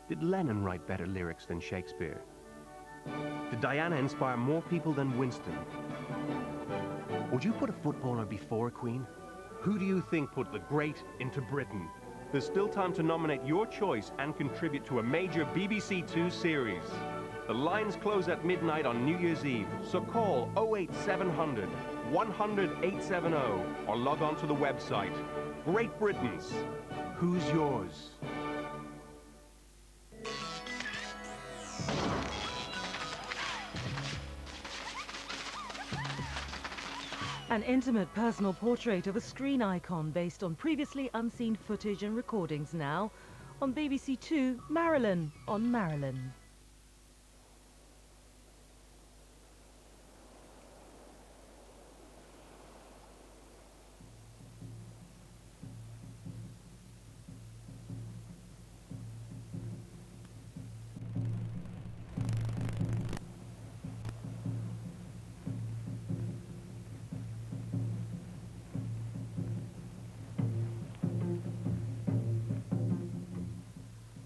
Did Lennon write better lyrics than Shakespeare? Did Diana inspire more people than Winston? Would you put a footballer before a queen? Who do you think put the great into Britain? There's still time to nominate your choice and contribute to a major BBC Two series. The lines close at midnight on New Year's Eve, so call 08700 100 870 or log on to the website. Great Britain's. Who's yours? An intimate personal portrait of a screen icon based on previously unseen footage and recordings now on BBC Two, Marilyn on Marilyn.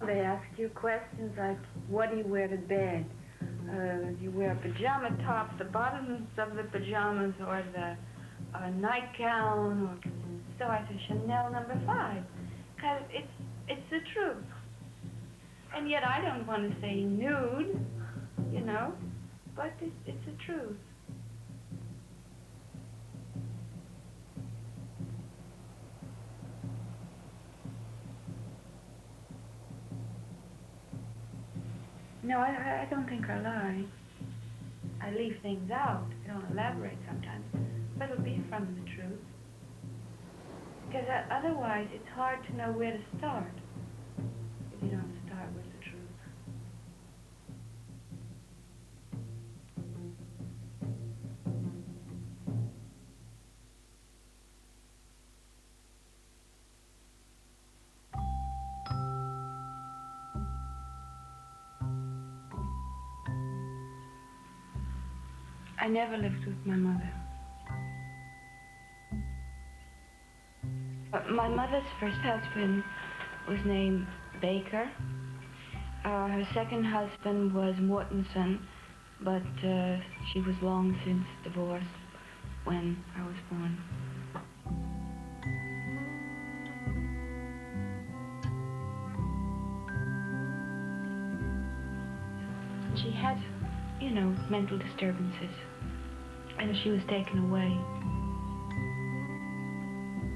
They ask you questions like, what do you wear to bed? Do you wear a pajama top, the bottoms of the pajamas, or the nightgown? Or... So I say Chanel number 5, because it's the truth. And yet I don't want to say nude, you know, but it's the truth. No, I don't think I lie. I leave things out. I don't elaborate sometimes, but it'll be from the truth. Because otherwise, it's hard to know where to start if you don't start with the truth. I never lived with my mother. My mother's first husband was named Baker. Her second husband was Mortensen, but she was long since divorced when I was born. She had, you know, mental disturbances, and she was taken away.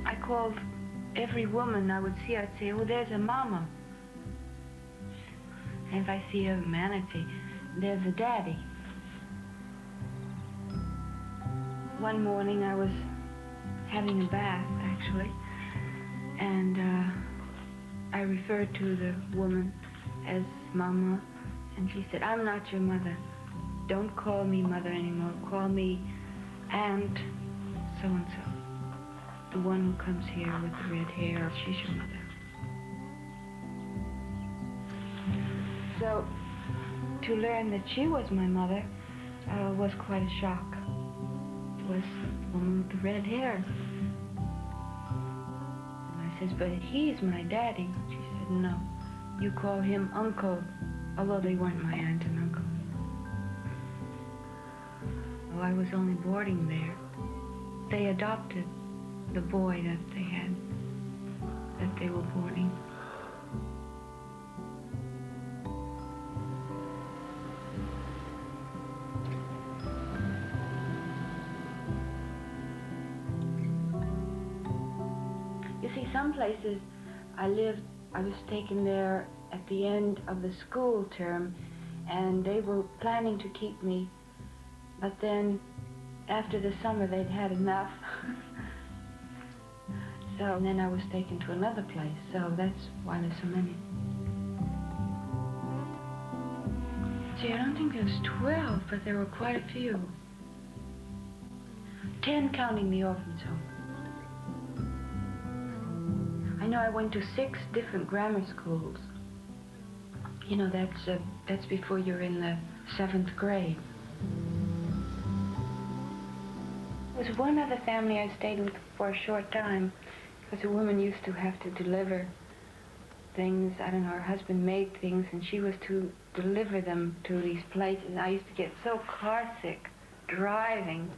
I called every woman I would see, I'd say, oh, there's a mama. And if I see a manatee, there's a daddy. One morning I was having a bath, actually, and I referred to the woman as Mama, and she said, I'm not your mother. Don't call me mother anymore. Call me Aunt so-and-so. The one who comes here with the red hair, she's your mother. So, to learn that she was my mother was quite a shock. It was the woman with the red hair. And I says, but he's my daddy. She said, no, you call him Uncle, although they weren't my aunt and uncle. Well, I was only boarding there. They adopted the boy that they had, that they were boarding. You see, some places I lived, I was taken there at the end of the school term, and they were planning to keep me, but then after the summer they'd had enough. So then I was taken to another place, so that's why there's so many. See, I don't think there was 12, but there were quite a few. 10 counting the orphans home. I know I went to 6 different grammar schools. You know, that's before you're in the 7th grade. There was one other family I stayed with for a short time, because a woman used to have to deliver things. I don't know, her husband made things, and she was to deliver them to these places. And I used to get so car sick driving.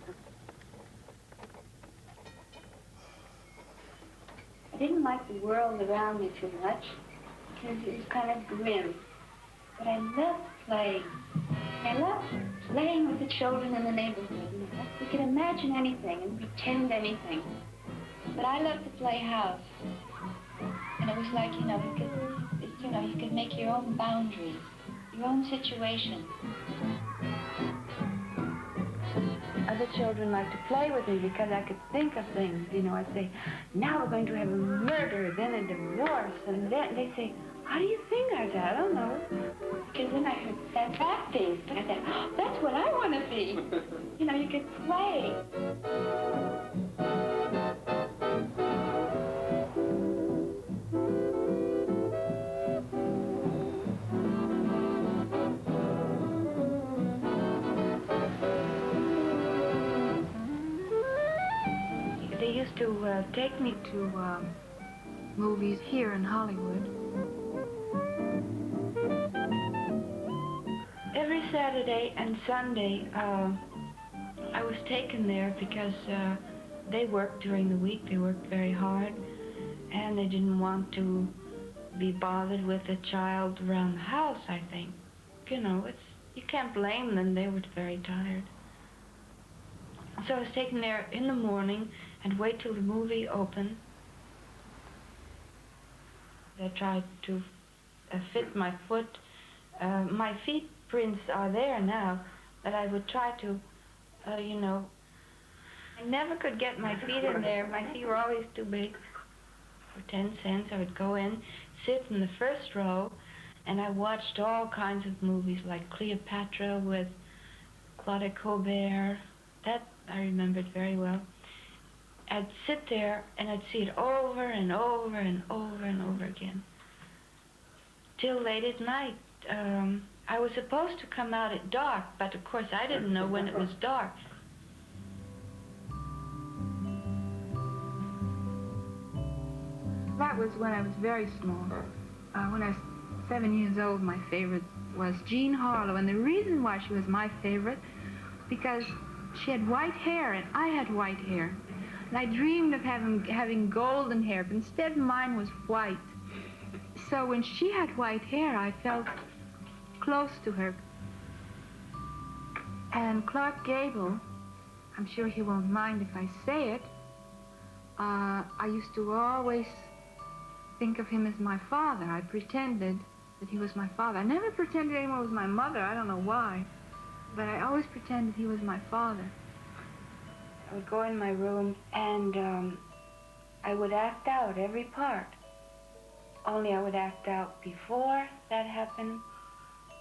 I didn't like the world around me too much because it was kind of grim. But I loved playing. I loved playing with the children in the neighborhood. You know? We could imagine anything and pretend anything. But I loved to play house. And it was like, you could make your own boundaries, your own situation. Other children liked to play with me because I could think of things. You know, I'd say, now we're going to have a murder, then a divorce, and then they say, how do you think I said, I don't know. Because then I heard that's acting. I said, oh, that's what I want to be. You know, you could play. They used to take me to movies here in Hollywood. Every Saturday and Sunday, I was taken there because they worked during the week. They worked very hard, and they didn't want to be bothered with a child around the house, I think. You know, you can't blame them. They were very tired. So I was taken there in the morning and wait till the movie opened. I tried to fit my foot. My feet prints are there now, but I would try to, I never could get my feet in there. My feet were always too big. For 10 cents, I would go in, sit in the first row, and I watched all kinds of movies like Cleopatra with Claude Colbert. That I remembered very well. I'd sit there and I'd see it over and over and over and over again. Till late at night. I was supposed to come out at dark, but of course I didn't know when it was dark. That was when I was very small. When I was 7 years old, my favorite was Jean Harlow, and the reason why she was my favorite, because she had white hair and I had white hair. And I dreamed of having golden hair, but instead mine was white. So when she had white hair, I felt close to her. And Clark Gable, I'm sure he won't mind if I say it, I used to always think of him as my father. I pretended that he was my father. I never pretended anyone was my mother. I don't know why. But I always pretended he was my father. I would go in my room and I would act out every part. Only I would act out before that happened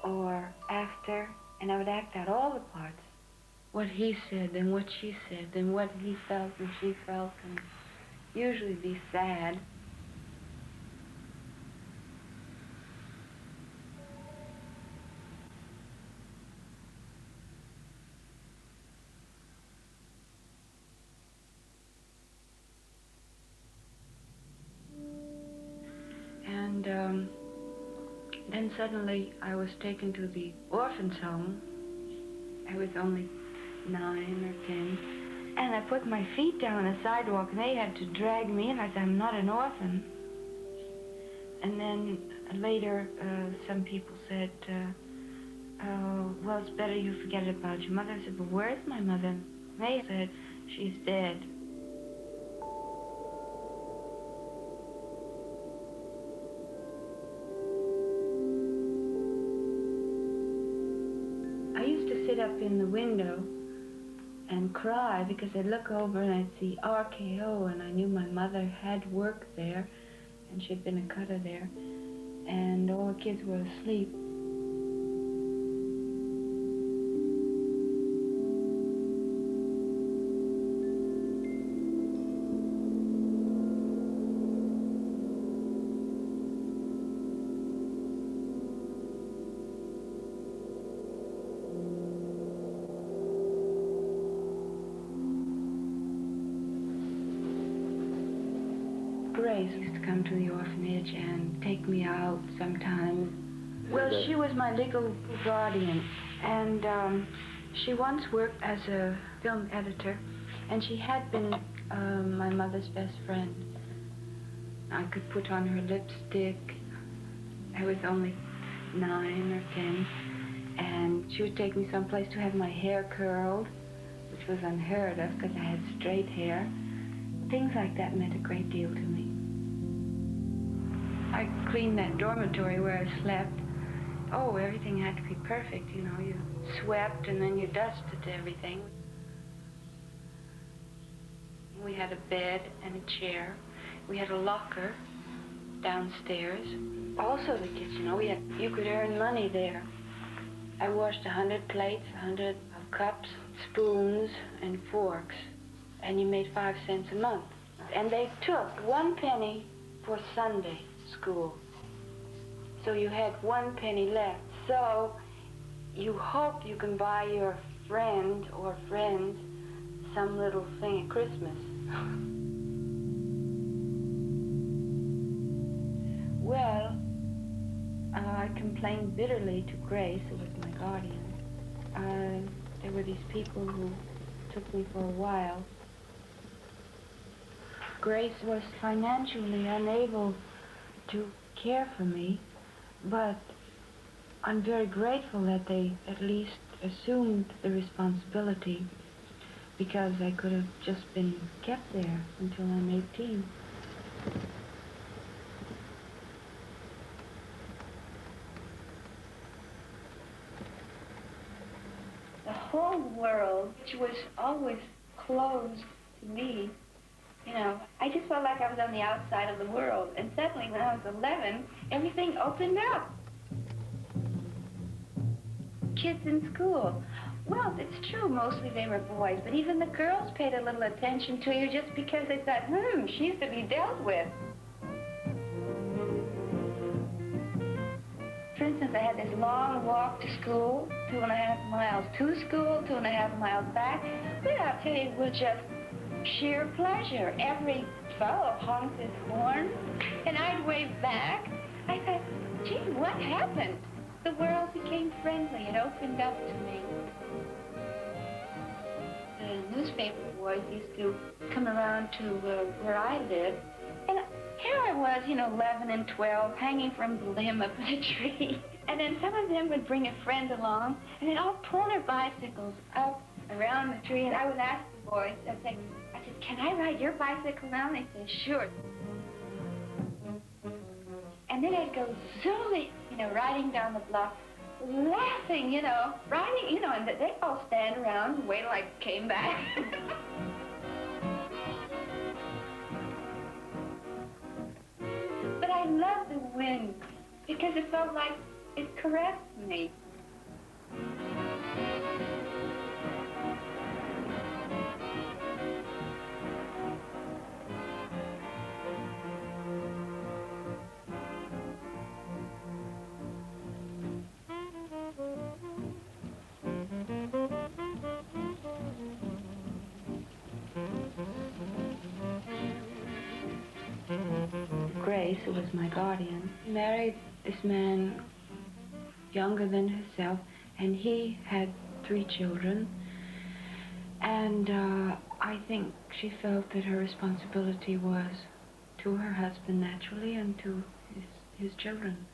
or after, and I would act out all the parts. What he said and what she said and what he felt and she felt, and usually be sad. And then suddenly I was taken to the orphan's home. I was only 9 or 10. And I put my feet down on the sidewalk and they had to drag me in. I said, I'm not an orphan. And then later some people said, well, it's better you forget about your mother. I said, but where's my mother? They said, she's dead. Sit up in the window and cry because I'd look over and I'd see RKO, and I knew my mother had worked there and she'd been a cutter there, and all the kids were asleep. Grace used to come to the orphanage and take me out sometimes. Well, she was my legal guardian, and she once worked as a film editor, and she had been my mother's best friend. I could put on her lipstick. I was only 9 or 10, and she would take me someplace to have my hair curled, which was unheard of because I had straight hair. Things like that meant a great deal to me. I cleaned that dormitory where I slept. Oh, everything had to be perfect, you know. You swept and then you dusted everything. We had a bed and a chair. We had a locker downstairs. Also the kitchen, you could earn money there. I washed 100 plates, 100 cups, spoons, and forks, and you made 5 cents a month. And they took 1 penny for Sunday school. So you had 1 penny left. So you hope you can buy your friend or friends some little thing at Christmas. Well, I complained bitterly to Grace, who was my guardian. There were these people who took me for a while. Grace was financially unable to care for me, but I'm very grateful that they at least assumed the responsibility, because I could have just been kept there until I'm 18. The whole world, which was always closed to me, I just felt like I was on the outside of the world. And suddenly, when I was 11, everything opened up. Kids in school. Well, it's true, mostly they were boys, but even the girls paid a little attention to you just because they thought, she's to be dealt with. For instance, I had this long walk to school, 2.5 miles to school, 2.5 miles back. Well, I'll tell you, it was just sheer pleasure. Every fellow honked his horn, and I'd wave back. I thought, gee, what happened? The world became friendly. It opened up to me. The newspaper boys used to come around to where I lived, and here I was, 11 and 12, hanging from the limb of a tree. And then some of them would bring a friend along, and they'd all pull their bicycles up around the tree, and I would ask the boys, I said, can I ride your bicycle now? And they said, sure. And then I'd go zooming, riding down the block, laughing, riding, and they'd all stand around and wait till I came back. But I loved the wind because it felt like it caressed me. Grace, who was my guardian, married this man younger than herself, and he had 3 children. And I think she felt that her responsibility was to her husband, naturally, and to his children.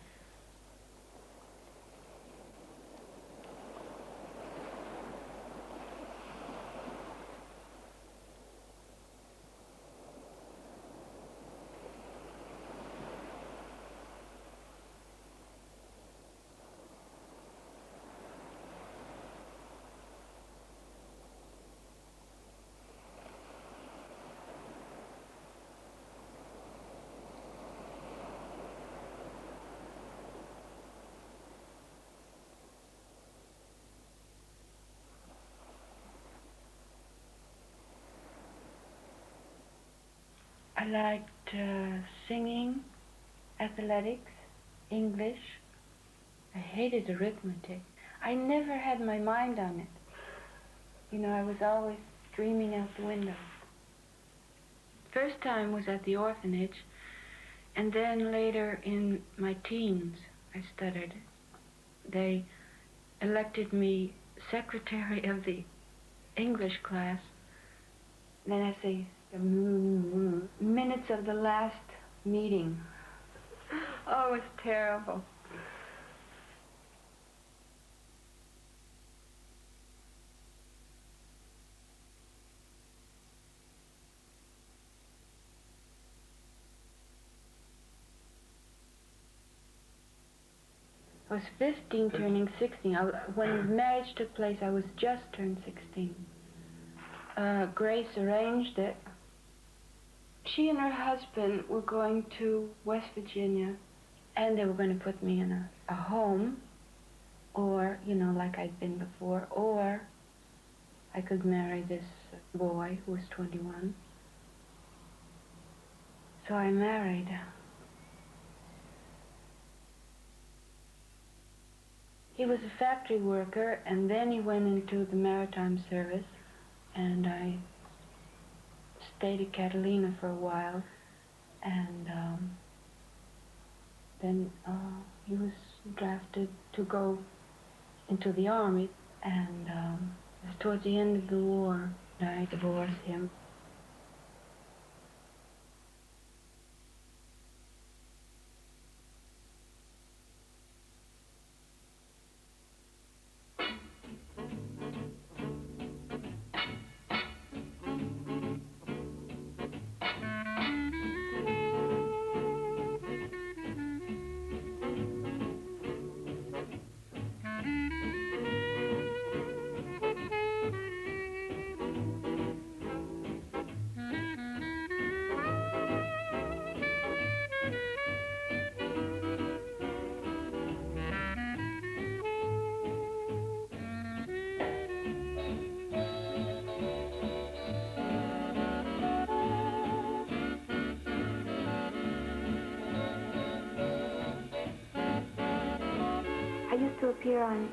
I liked singing, athletics, English. I hated arithmetic. I never had my mind on it. I was always dreaming out the window. First time was at the orphanage, And then later in my teens, I stuttered. They elected me secretary of the English class. Then I say, minutes of the last meeting. Oh, it's terrible. I was 15, turning 16. When marriage took place, I was just turned 16. Grace arranged it. She and her husband were going to West Virginia, and they were going to put me in a home, or, you know, like I'd been before, or I could marry this boy who was 21. So I married. He was a factory worker, and then he went into the maritime service, and I stayed at Catalina for a while, and then he was drafted to go into the army, and towards the end of the war, I divorced him. I used to appear on,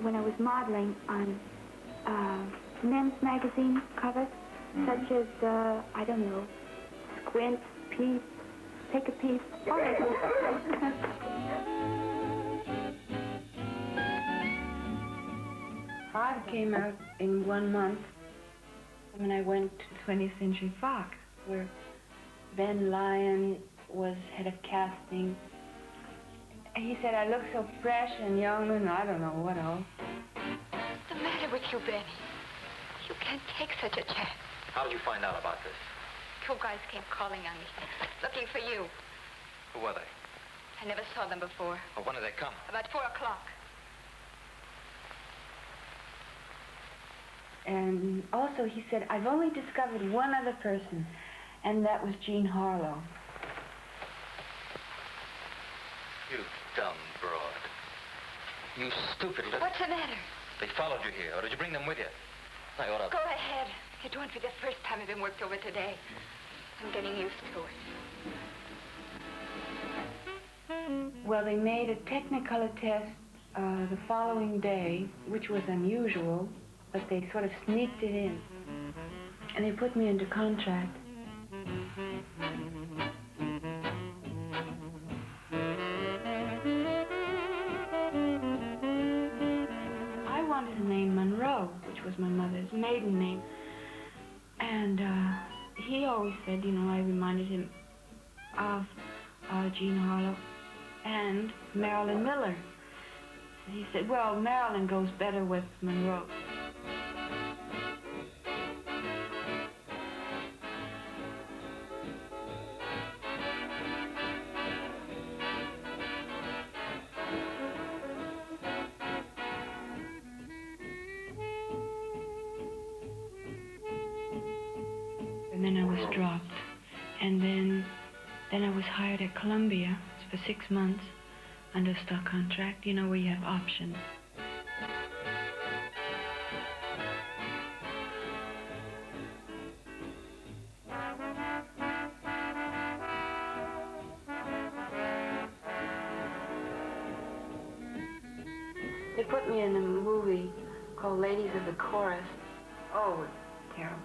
when I was modeling, on men's magazine covers, such as, I don't know, Squint, Peep, Take a Peep, all that stuff. Five came out in 1 month when I went to 20th Century Fox, where Ben Lyon was head of casting. He said I look so fresh and young and I don't know what else. What's the matter with you, Benny? You can't take such a chance. How did you find out about this? Two guys came calling on me, looking for you. Who were they? I never saw them before. Well, when did they come? About 4 o'clock. And also he said, I've only discovered one other person, and that was Jean Harlow. You dumb broad. You stupid little... What's the matter? They followed you here, or did you bring them with you? I ought to... Go ahead. It won't be the first time I've been worked over today. I'm getting used to it. Well, they made a Technicolor test the following day, which was unusual, but they sort of sneaked it in. And they put me into contract. I wanted the name Monroe, which was my mother's maiden name. And he always said, you know, I reminded him of Jean Harlow and Marilyn Miller. He said, well, Marilyn goes better with Monroe. And then I was dropped. And then I was hired at Columbia for 6 months under stock contract, you know, where you have options. They put me in a movie called Ladies of the Chorus. Oh, it's terrible.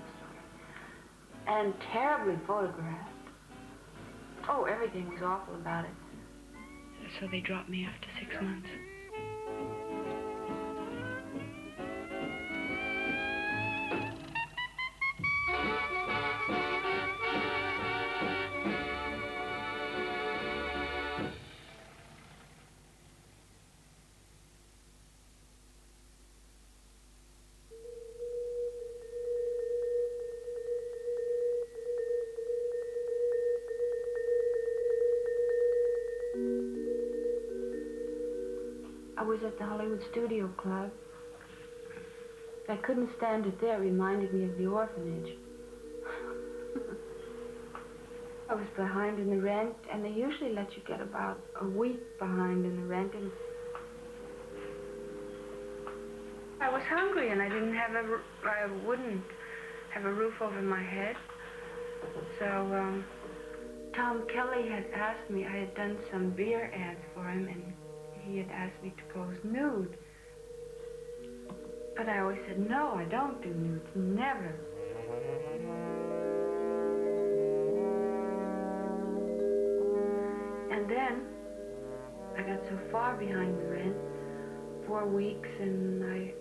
And terribly photographed. Oh, everything was awful about it. So they dropped me after 6 months. I was at the Hollywood Studio Club. I couldn't stand it there. It reminded me of the orphanage. I was behind in the rent, and they usually let you get about a week behind in the rent, and I was hungry, and I wouldn't have a roof over my head. So, Tom Kelly had asked me, I had done some beer ads for him, and he had asked me to pose nude. But I always said, no, I don't do nudes, never. And then I got so far behind the rent, 4 weeks, and I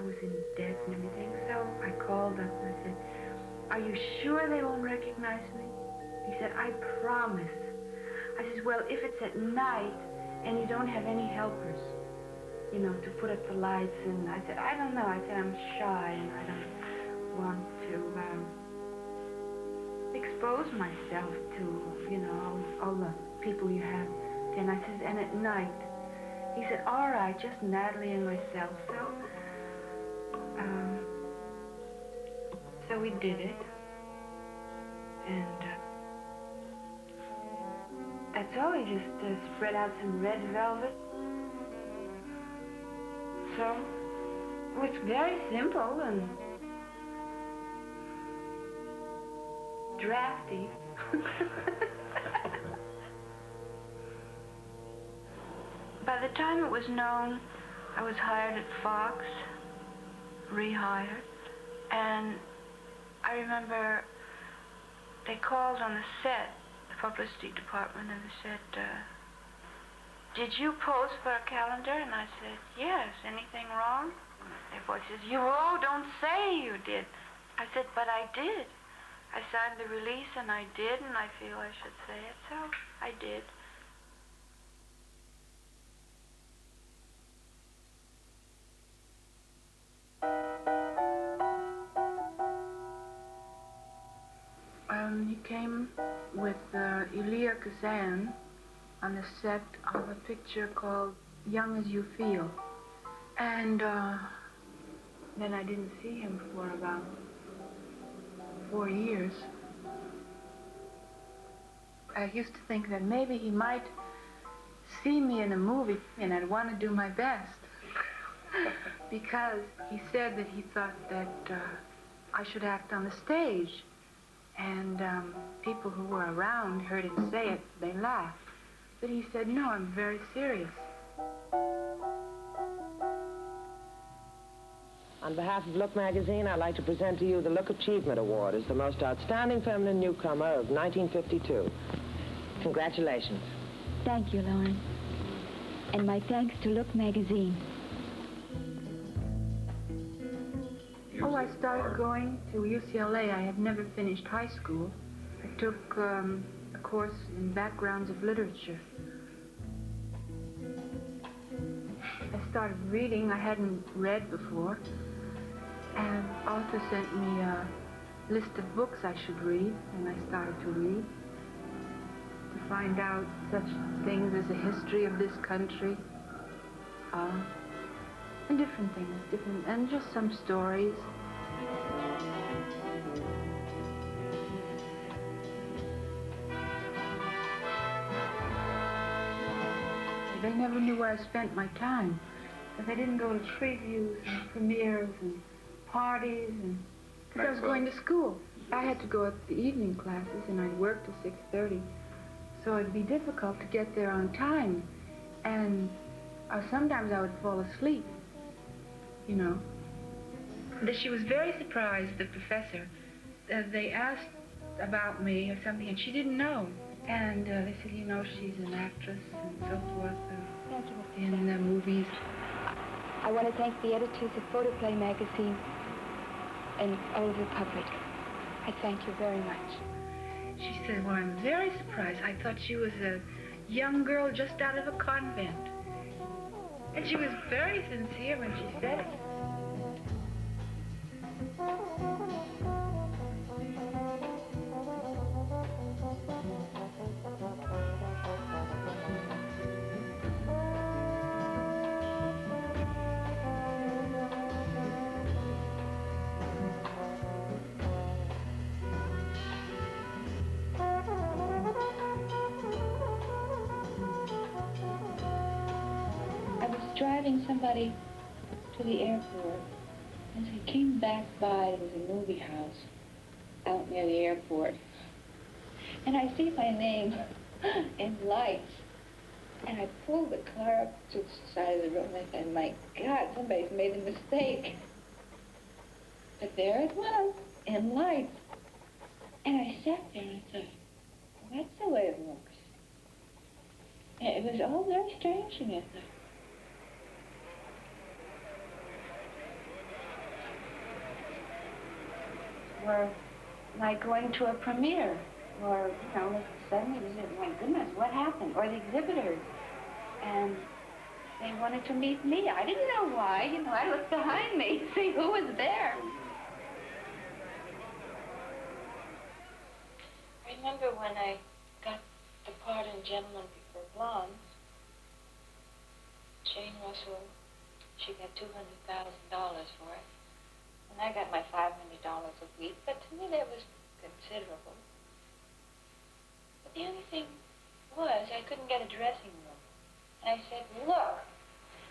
was in debt and everything. So I called up and I said, are you sure they won't recognize me? He said, I promise. I said, well, if it's at night and you don't have any helpers, you know, to put up the lights. And I said, I don't know. I said, I'm shy and I don't want to expose myself to, you know, all the people you have. And I said, and at night. He said, all right, just Natalie and myself. So we did it. And that's all. He just spread out some red velvet. So it was very simple and drafty. By the time it was known, I was hired at Fox, rehired, and I remember they called on the set, the publicity department, and they said, did you pose for a calendar? And I said, yes. Anything wrong? Their voice says, don't say you did. I said, but I did. I signed the release, and I did, and I feel I should say it, so I did. He came with Elia Kazan on the set of a picture called Young as You Feel. And then I didn't see him for about 4 years. I used to think that maybe he might see me in a movie and I'd want to do my best. Because he said that he thought that I should act on the stage. And people who were around heard him say it, they laughed. But he said, no, I'm very serious. On behalf of Look magazine, I'd like to present to you the Look Achievement Award as the most outstanding feminine newcomer of 1952. Congratulations. Thank you, Lauren. And my thanks to Look magazine. Oh, I started going to UCLA. I had never finished high school. I took a course in backgrounds of literature. I started reading. I hadn't read before. And the author sent me a list of books I should read, and I started to read. To find out such things as the history of this country. And different things, and just some stories. They never knew where I spent my time, because I didn't go to previews and premieres and parties, and because I was going to school. I had to go at the evening classes, and I'd work till 6:30, so it'd be difficult to get there on time, and sometimes I would fall asleep. You know. She was very surprised, the professor. They asked about me or something, and she didn't know. And they said, you know, she's an actress and so forth Thank you, Mr. in Frank. movies. I want to thank the editors of Photoplay magazine and Old Republic. I thank you very much. She said, well, I'm very surprised. I thought she was a young girl just out of a convent. And she was very sincere when she said it. I was driving somebody to the airport. As I came back by, there was a movie house out near the airport. And I see my name in lights. And I pulled the car up to the side of the road and I said, my God, somebody's made a mistake. But there it was, in lights. And I sat there and I thought, well, that's the way it works. And it was all very strange to me. I thought, Or like going to a premiere, or, you know, suddenly you said, my goodness, what happened? Or the exhibitors, and they wanted to meet me. I didn't know why. You know, I looked behind me to see who was there. I remember when I got the part in Gentlemen Prefer Blondes, Jane Russell, she got $200,000 for it. And I got my $500 a week, but to me that was considerable. But the only thing was I couldn't get a dressing room. And I said, look,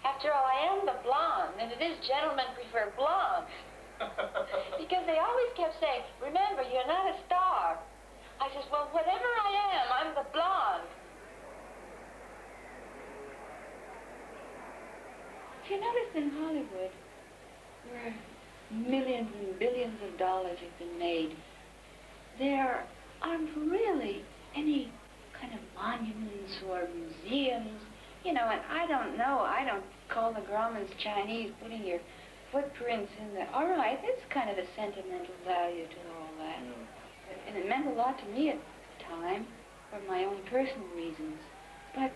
after all, I am the blonde, and it is Gentlemen Prefer Blondes. Because they always kept saying, remember, you're not a star. I says, well, whatever I am, I'm the blonde. You notice in Hollywood, where millions and billions of dollars have been made, there aren't really any kind of monuments or museums, you know, and I don't know, I don't call the Grauman's Chinese, putting your footprints in there. All right, there's kind of a sentimental value to all that. And it meant a lot to me at the time for my own personal reasons. But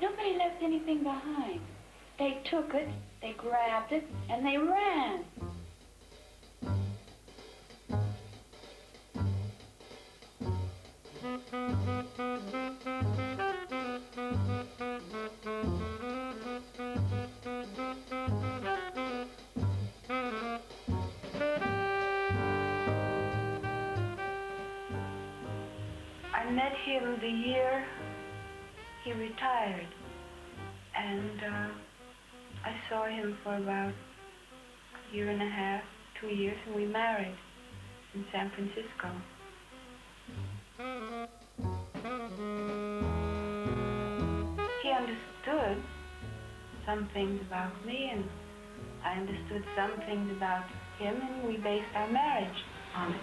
nobody left anything behind. They took it, they grabbed it, and they ran. I met him the year he retired, and I saw him for about a year and a half, 2 years, and we married in San Francisco. He understood some things about me, and I understood some things about him, and we based our marriage on it.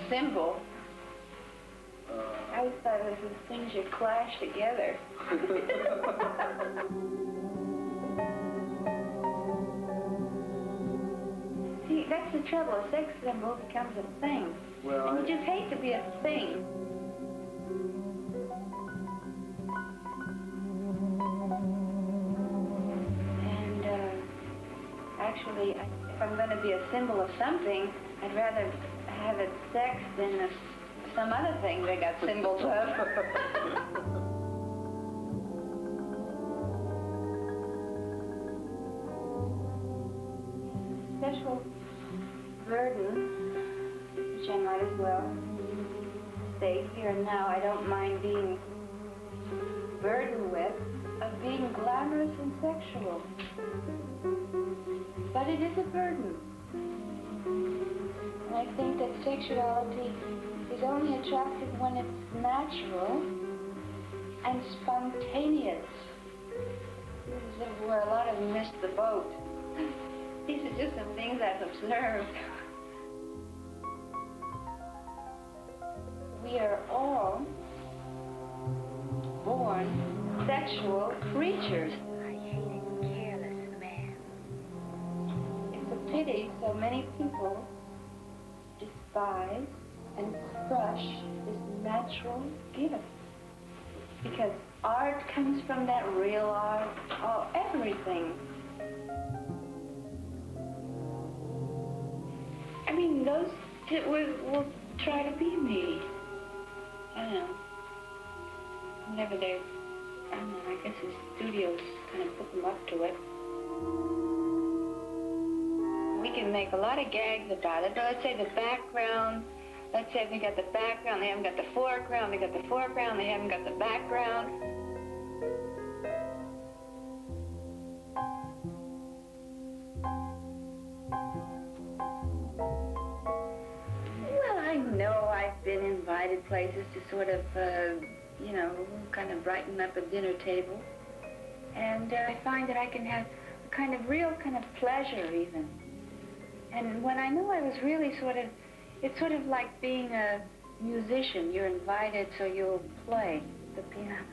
symbol. I always thought it was things you clash together. See, that's the trouble. A sex symbol becomes a thing. Well, and you just hate to be a thing. And actually, if I'm going to be a symbol of something, I'd rather have it sex than some other thing they got symbols of. Special burden, which I might as well state here and now, I don't mind being burdened with, of being glamorous and sexual. But it is a burden. And I think that sexuality is only attractive when it's natural and spontaneous. This is where a lot of them missed the boat. These are just some things I've observed. We are all born sexual creatures. I hate a careless man. It's a pity so many people despise and crush this natural gift. Because art comes from that real art, everything. I mean, those will try to be me. I don't know. Whenever they're, I don't know, I guess the studios kind of put them up to it. We can make a lot of gags about it. Let's say the background. Let's say they got the background, they haven't got the foreground. They got the foreground, they haven't got the background. Well, I know I've been invited places to sort of, you know, kind of brighten up a dinner table. And I find that I can have a kind of real kind of pleasure even. And when I know I was really sort of, it's sort of like being a musician. You're invited so you'll play the piano.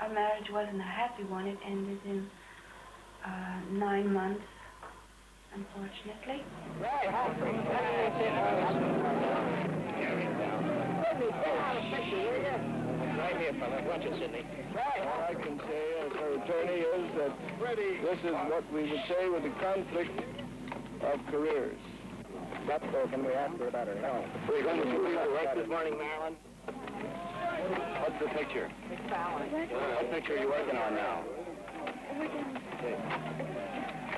Our marriage wasn't a happy one. It ended in 9 months, unfortunately. Right here, fella. Watch it, Sidney. All I can say as her attorney is that this is what we would say with the conflict of careers. That's so can we ask her about her health? We're going to do your work this morning, Marilyn. What's the picture? What picture are you working on now?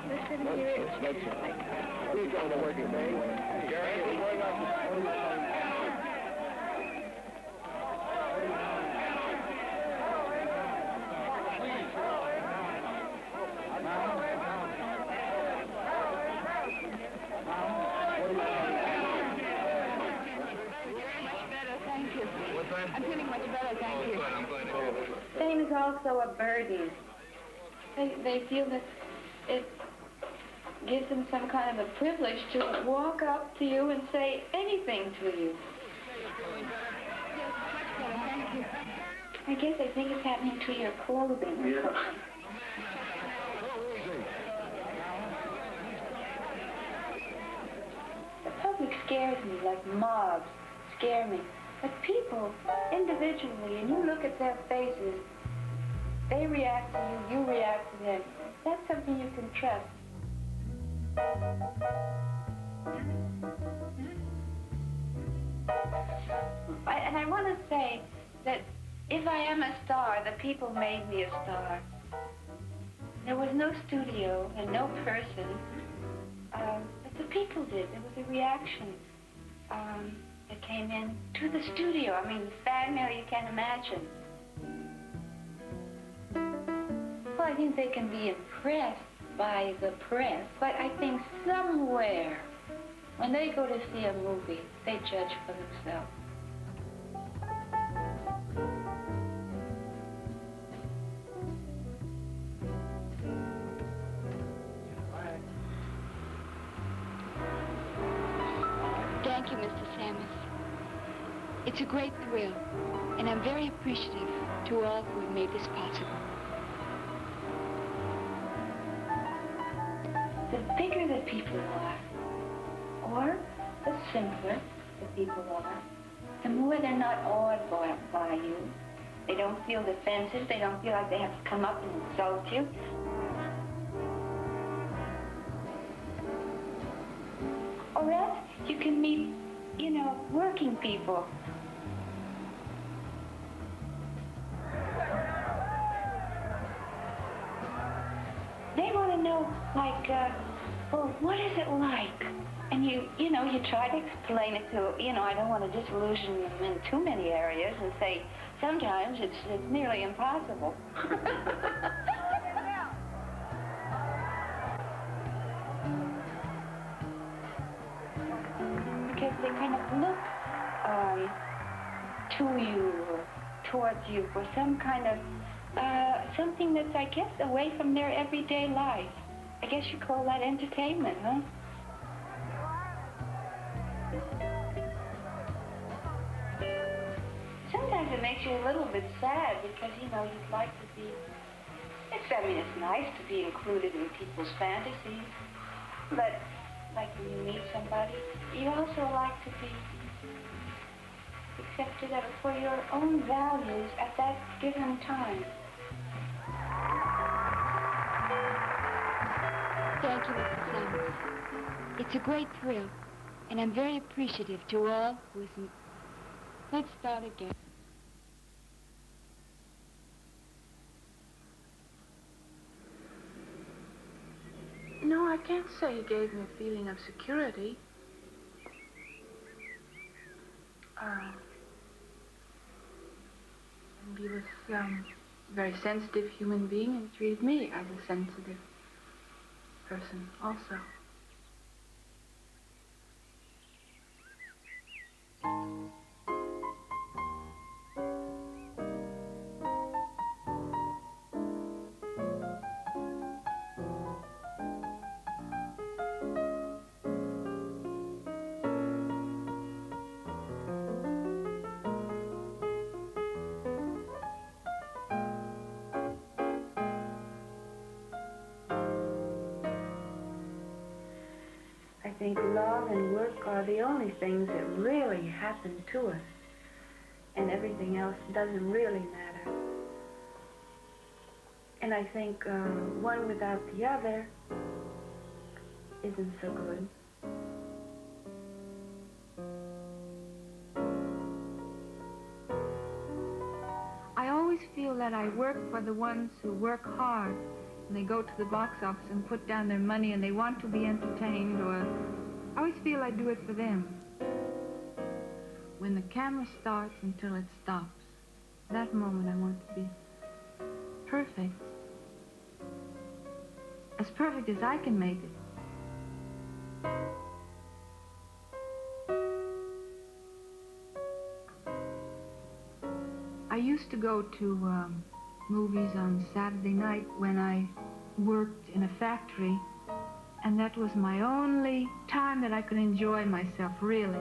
Listen here. Who's going to work today? Gary, what's going on? I'm feeling much better, thank you. Fame is also a burden. They feel that it gives them some kind of a privilege to walk up to you and say anything to you. Yes, much better, thank you. I guess they think it's happening to your clothing or something. The public scares me, like mobs scare me. But people, individually, and you look at their faces, they react to you, you react to them. That's something you can trust. And I want to say that if I am a star, the people made me a star. There was no studio and no person, but the people did. There was a reaction that came in to the studio. I mean, fan mail you can't imagine. Well, I think they can be impressed by the press, but I think somewhere, when they go to see a movie, they judge for themselves. Thank you, Mr. Samus. It's a great thrill, and I'm very appreciative to all who have made this possible. The bigger the people are, or the simpler the people are, the more they're not awed by you. They don't feel defensive. They don't feel like they have to come up and insult you. Or else you can meet, you know, working people. They want to know, like, well, what is it like? And you know, you try to explain it to, you know, I don't want to disillusion them in too many areas and say, sometimes it's nearly impossible. Because they kind of look to you or towards you for some kind of, something that's, I guess, away from their everyday life. I guess you call that entertainment, huh? Sometimes it makes you a little bit sad because, you know, you'd like to be, I mean, it's nice to be included in people's fantasies, but like when you meet somebody, you also like to be accepted for your own values at that given time. Thank you, Mr. Samuels. It's a great thrill, and I'm very appreciative to all who is... Let's start again. No, I can't say he gave me a feeling of security. And he was a very sensitive human being and treated me as a sensitive person also. I think love and work are the only things that really happen to us, and everything else doesn't really matter. And I think one without the other isn't so good. I always feel that I work for the ones who work hard. And they go to the box office and put down their money and they want to be entertained, or I always feel I do it for them. When the camera starts until it stops, that moment I want to be perfect. As perfect as I can make it. I used to go to movies on Saturday night when I worked in a factory, and that was my only time that I could enjoy myself, really.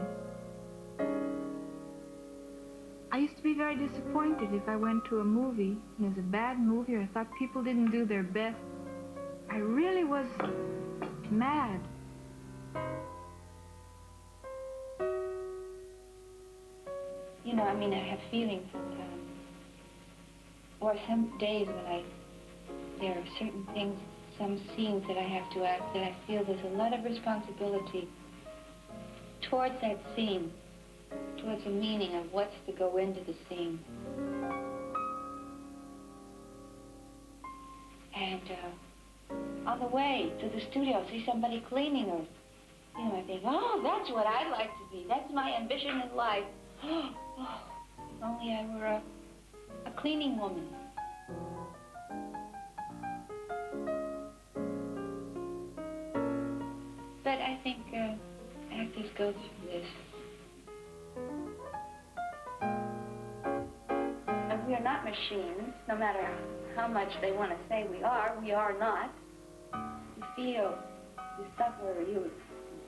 I used to be very disappointed if I went to a movie, and it was a bad movie, or I thought people didn't do their best. I really was mad. You know, I mean, I have feelings sometimes. Or some days when there are certain things, some scenes that I have to act that I feel there's a lot of responsibility towards that scene, towards the meaning of what's to go into the scene. And on the way to the studio, see somebody cleaning or, you know, I think, oh, that's what I'd like to be. That's my ambition in life. Oh, if only I were a cleaning woman. But I think actors go through this. And we are not machines, no matter how much they want to say we are not. You feel, you suffer,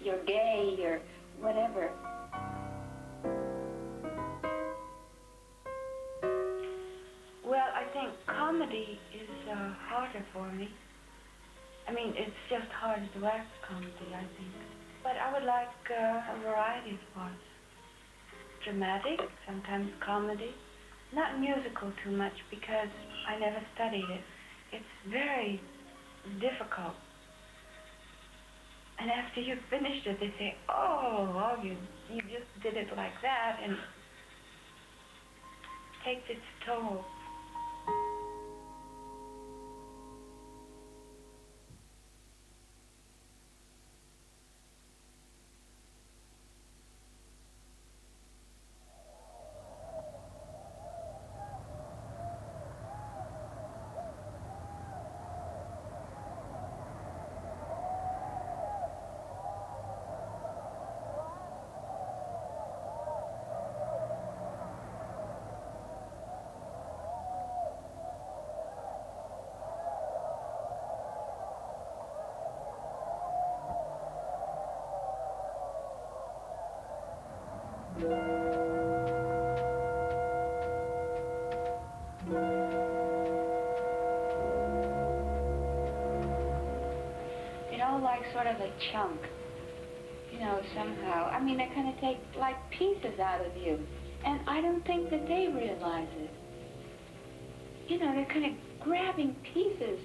you're gay, you're whatever. Well, I think comedy is harder for me. I mean, it's just harder to act comedy, I think. But I would like a variety of parts. Dramatic, sometimes comedy. Not musical too much because I never studied it. It's very difficult. And after you've finished it, they say, oh, you just did it like that, and it takes its toll. It all like sort of a chunk, you know, somehow. I mean, they kind of take like pieces out of you. And I don't think that they realize it. You know, they're kind of grabbing pieces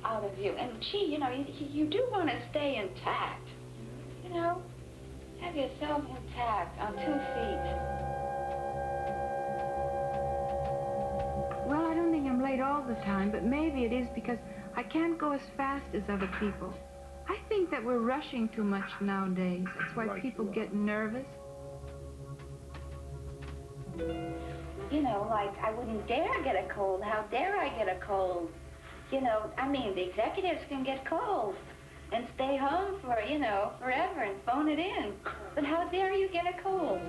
out of you. And gee, you know, you do want to stay intact. You know, have yourself intact on 2 feet. Well, I don't think I'm late all the time, but maybe it is because I can't go as fast as other people. I think that we're rushing too much nowadays. That's why people get nervous. You know, like, I wouldn't dare get a cold. How dare I get a cold? You know, I mean, the executives can get colds and stay home for, you know, forever and phone it in. But how dare you get a cold?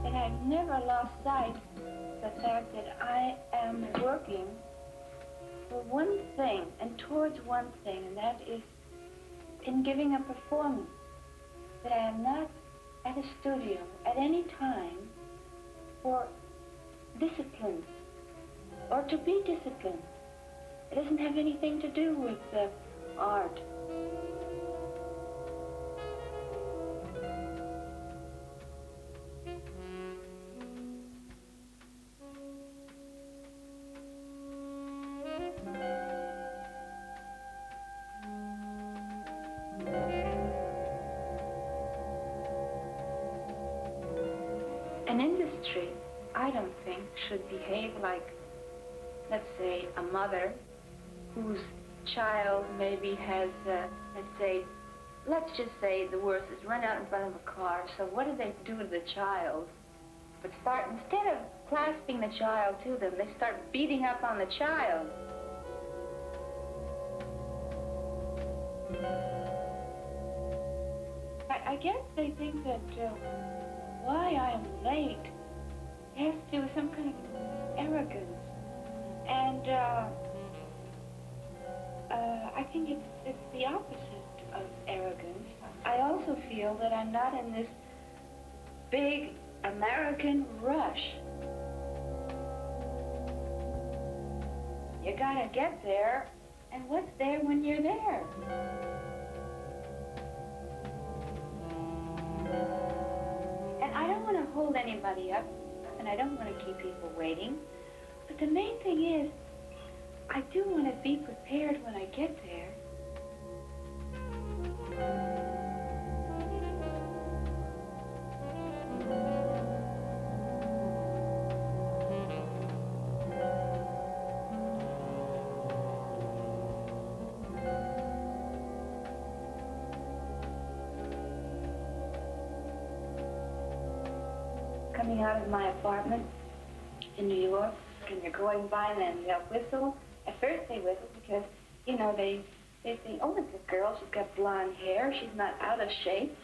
And I've never lost sight of the fact that I am working for one thing and towards one thing, and that is in giving a performance. That I am not at a studio at any time for discipline or to be disciplined. It doesn't have anything to do with art. An industry, I don't think, should behave like, let's say, a mother whose child maybe has, let's just say the worst is run out in front of a car. So what do they do to the child? But instead of clasping the child to them, they start beating up on the child. I guess they think that why I am late has to do with some kind of arrogance. And I think it's the opposite of arrogance. I also feel that I'm not in this big American rush. You gotta get there, and what's there when you're there? And I don't want to hold anybody up. and I don't want to keep people waiting. But the main thing is, I do want to be prepared when I get there. Coming out of my apartment in New York, and they're going by, and then they'll whistle. At first they whistle because, you know, they think, oh, it's a girl, she's got blonde hair, she's not out of shape.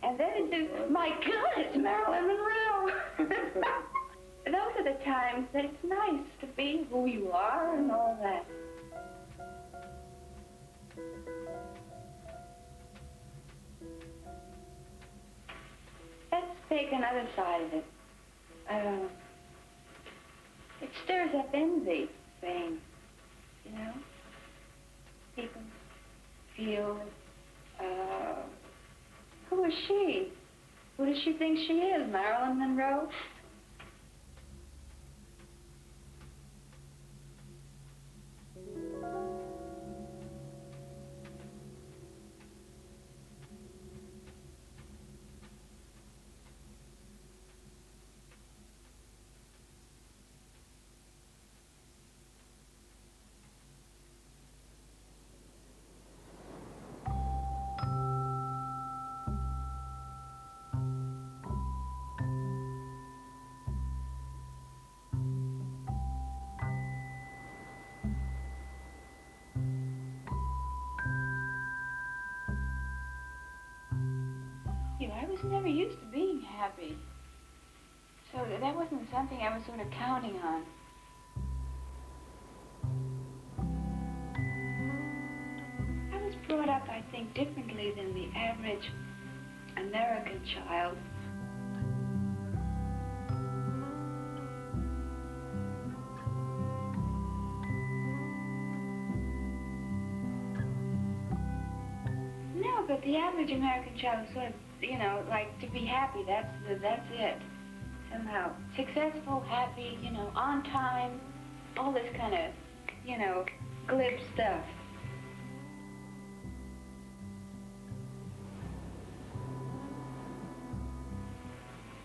And then it's, my God, it's Marilyn Monroe. Those are the times that it's nice to be who you are and all that. Let's take another side of it. It stirs up envy, fame, you know? People feel, who is she? Who does she think she is, Marilyn Monroe? I was never used to being happy. So that wasn't something I was sort of counting on. I was brought up, I think, differently than the average American child. No, but the average American child was sort of, you know, like, to be happy, that's it. Somehow. Successful, happy, you know, on time, all this kind of, you know, glib stuff.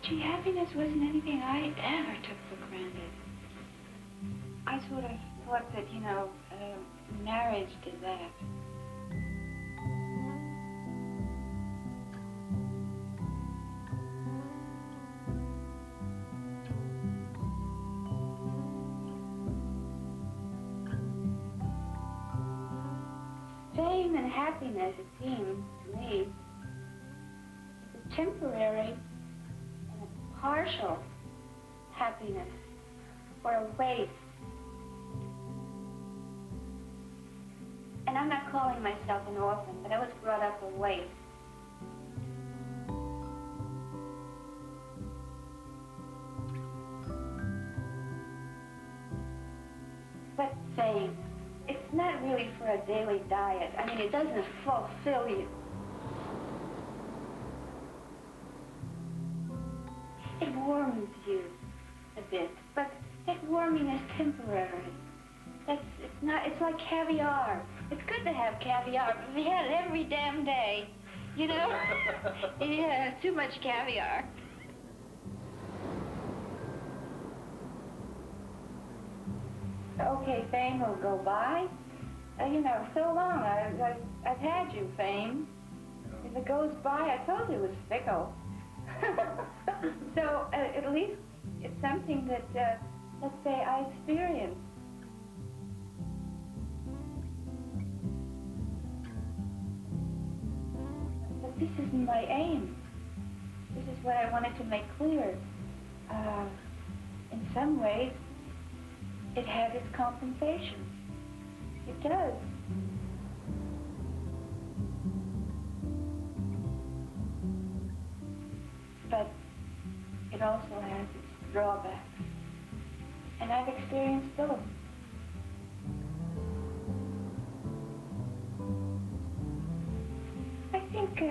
Gee, happiness wasn't anything I ever took for granted. I sort of thought that, you know, marriage did that. Fame and happiness, it seems to me, is a temporary and a partial happiness, or a waste. And I'm not calling myself an orphan, but I was brought up a waif. But fame, it's not really for a daily diet. I mean, it doesn't fulfill you. It warms you a bit, but that warming is temporary. It's like caviar. It's good to have caviar, but if you had it every damn day, you know? Yeah, too much caviar. Okay, fame will go by. You know, so long, I've had you, fame. If it goes by, I told you it was fickle. So, at least it's something that, let's say, I experienced. But this isn't my aim. This is what I wanted to make clear. In some ways, it has its compensation. It does. But it also has its drawbacks. And I've experienced both. I think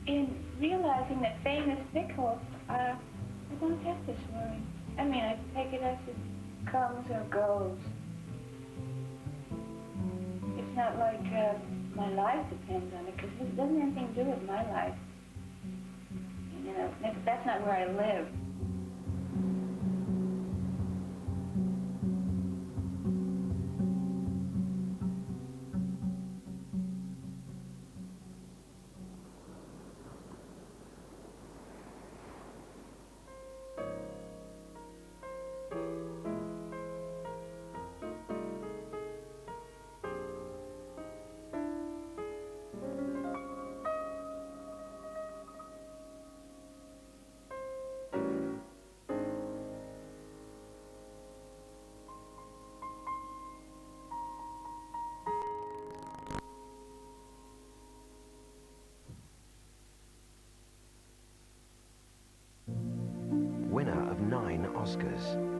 in realizing that fame is fickle, I don't have this worry. I mean, I take it as it comes or goes. It's not like my life depends on it, because it doesn't have anything to do with my life. You know, that's not where I live. Winner of 9 Oscars.